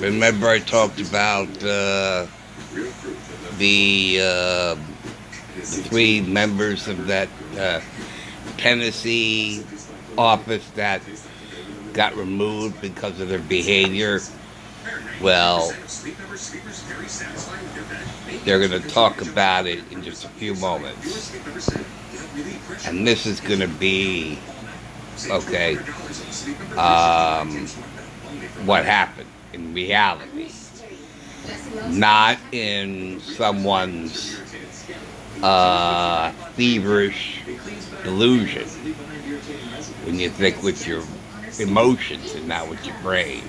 Remember, I talked about the three members of that Tennessee office that got removed because of their behavior. Well, they're going to talk about it in just a few moments. And this is going to be, okay, what happened in reality, not in someone's feverish delusion when you think with your emotions and not with your brain.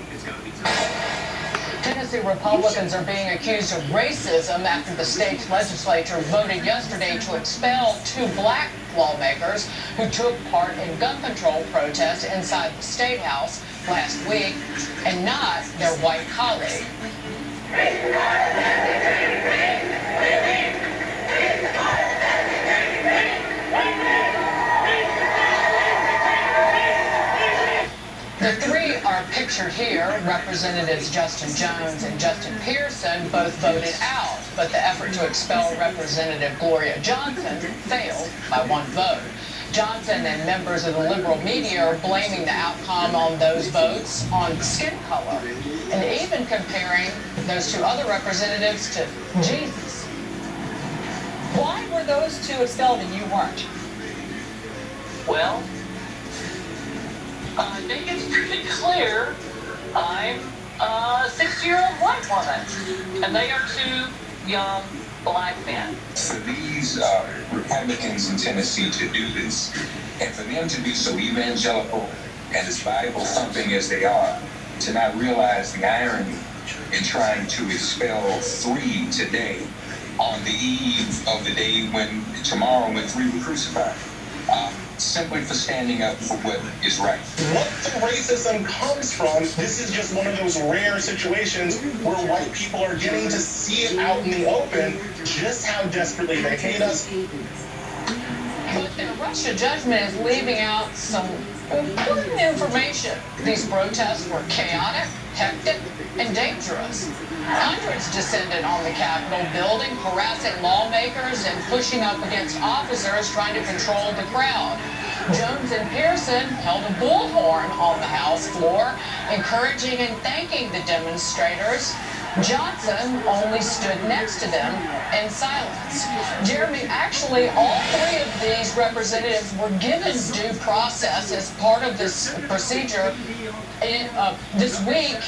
Tennessee Republicans are being accused of racism after the state's legislature voted yesterday to expel two black lawmakers who took part in gun control protests inside the State House last week and not their white colleague. The three are pictured here. Representatives Justin Jones and Justin Pearson both voted out, but the effort to expel Representative Gloria Johnson failed by one vote. Johnson and members of the liberal media are blaming the outcome on those votes on skin color, and even comparing those two other representatives to Jesus. Why were those two expelled and you weren't? Well, I think it's pretty clear I'm a 60-year-old white woman, and they are two young black men. For these Republicans in Tennessee to do this, and for them to be so evangelical and as Bible thumping as they are, to not realize the irony in trying to expel three today on the eve of the day tomorrow when three were crucified. Simply for standing up for what is right. What the racism comes from, this is just one of those rare situations where white people are getting to see it out in the open just how desperately they hate us. But the rush to judgment is leaving out some important information. These protests were chaotic, hectic, and dangerous. Hundreds descended on the Capitol building, harassing lawmakers and pushing up against officers trying to control the crowd. Jones and Pearson held a bullhorn on the House floor, encouraging and thanking the demonstrators. Johnson only stood next to them in silence. Jeremy, actually, all three of these representatives were given due process as part of this procedure this week.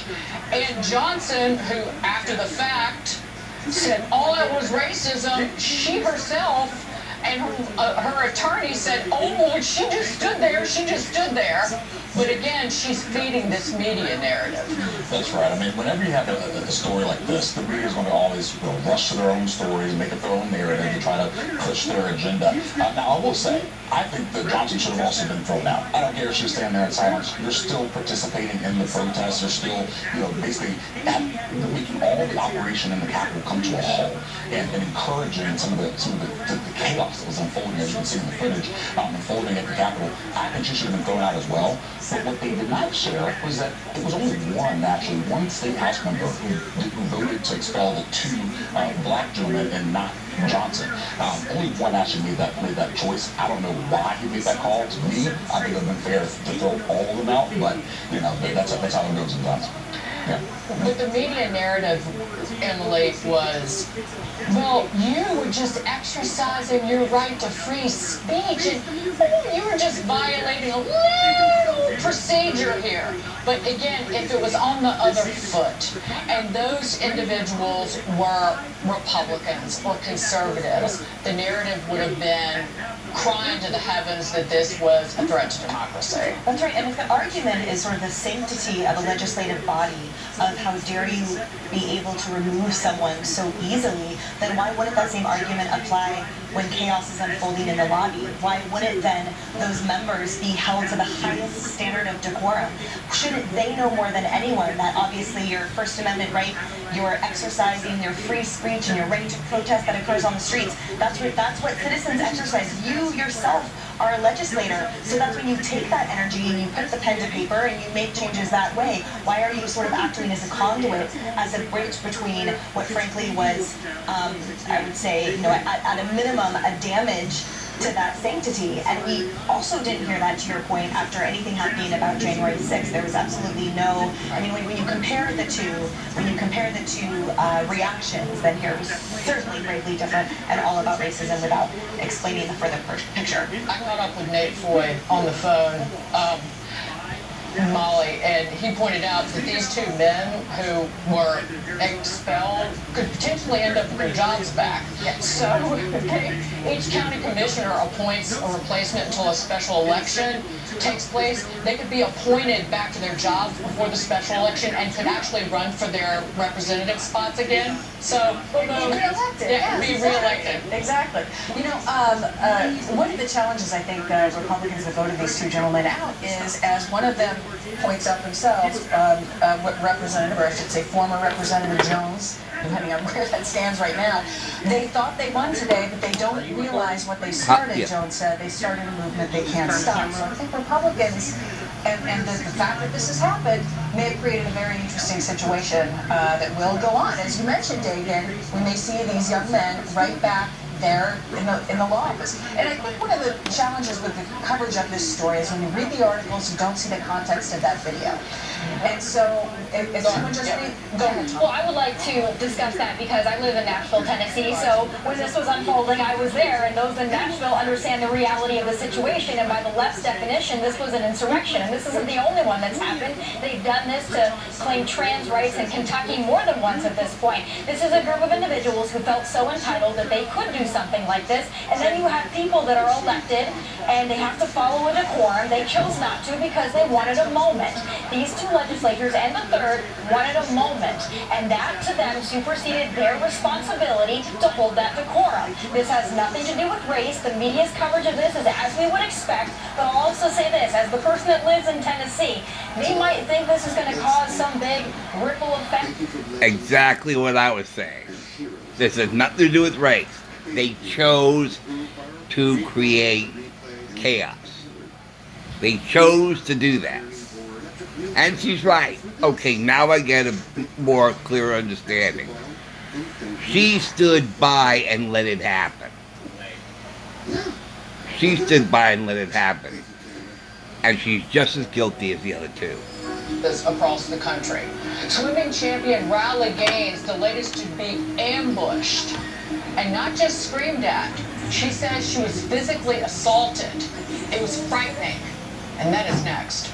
And Johnson, who after the fact said all it was racism, she herself and her attorney said, oh, well, she just stood there. But again, she's feeding this media narrative. That's right. I mean, whenever you have a story like this, the media is going to always rush to their own stories, make up their own narrative to try to push their agenda. Now, I will say, I think that Johnson should have also been thrown out. I don't care if she was standing there in silence. You're still participating in the protests. You're still, basically making all the operation in the Capitol come to a halt and encouraging some of the chaos that was unfolding, as you can see in the footage, unfolding at the Capitol. I think she should have been thrown out as well. But what they did not share was that it was only one state house member who voted to expel the two black gentlemen and not Johnson. Only one actually made that choice. I don't know why he made that call. To me, I think it would have been fair to throw all of them out, but that's how it goes sometimes. Yeah. But the media narrative, Emily, was, well, you were just exercising your right to free speech, and you were just violating a little procedure here. But again, if it was on the other foot, and those individuals were Republicans or conservatives, the narrative would have been crying to the heavens that this was a threat to democracy. That's right, and if the argument is sort of the sanctity of a legislative body, of how dare you be able to remove someone so easily, then why wouldn't that same argument apply when chaos is unfolding in the lobby? Why wouldn't then those members be held to the highest standard standard of decorum. Shouldn't they know more than anyone that obviously your First Amendment right, your exercising your free speech and your right to protest that occurs on the streets, that's what citizens exercise. You yourself are a legislator, so that's when you take that energy and you put the pen to paper and you make changes that way. Why are you sort of acting as a conduit, as a bridge between what frankly was, I would say, at a minimum, a damage to that sanctity? And we also didn't hear that, to your point, after anything happening about January 6th. There was absolutely no, I mean, when you compare the two, reactions, then here it was certainly greatly different and all about racism without explaining the further picture. I caught up with Nate Floyd on the phone, Molly, and he pointed out that these two men who were expelled could potentially end up with their jobs back. So each county commissioner appoints a replacement until a special election takes place. They could be appointed back to their jobs before the special election and could actually run for their representative spots again. So be reelected. Yeah, be reelected. Exactly. One of the challenges I think Republicans that voted these two gentlemen out is, as one of them points out themselves, what Representative, or I should say former Representative Jones, depending on where that stands right now, they thought they won today, but they don't realize what they started, Jones said. They started a movement they can't stop. So I think Republicans, and the fact that this has happened, may have created a very interesting situation that will go on. As you mentioned, Dagan, we may see these young men right back there in the law office. And I think one of the challenges with the coverage of this story is when you read the articles, you don't see the context of that video. And so, if someone just read, go ahead, Tom. Well, I would like to discuss that because I live in Nashville, Tennessee, so when this was unfolding, I was there, and those in Nashville understand the reality of the situation, and by the left's definition, this was an insurrection, and this isn't the only one that's happened. They've done this to claim trans rights in Kentucky more than once at this point. This is a group of individuals who felt so entitled that they could do something like this, and then you have people that are elected, and they have to follow a decorum. They chose not to because they wanted a moment. These two legislators and the third wanted a moment, and that to them superseded their responsibility to hold that decorum. This has nothing to do with race. The media's coverage of this is as we would expect, but I'll also say this, as the person that lives in Tennessee, they might think this is going to cause some big ripple effect. Exactly what I was saying. This has nothing to do with race. They chose to create chaos. They chose to do that. And she's right. Okay, now I get a more clear understanding. She stood by and let it happen. She stood by and let it happen. And she's just as guilty as the other two. This across the country. Swimming champion Riley Gaines, the latest to be ambushed and not just screamed at. She says she was physically assaulted. It was frightening. And that is next.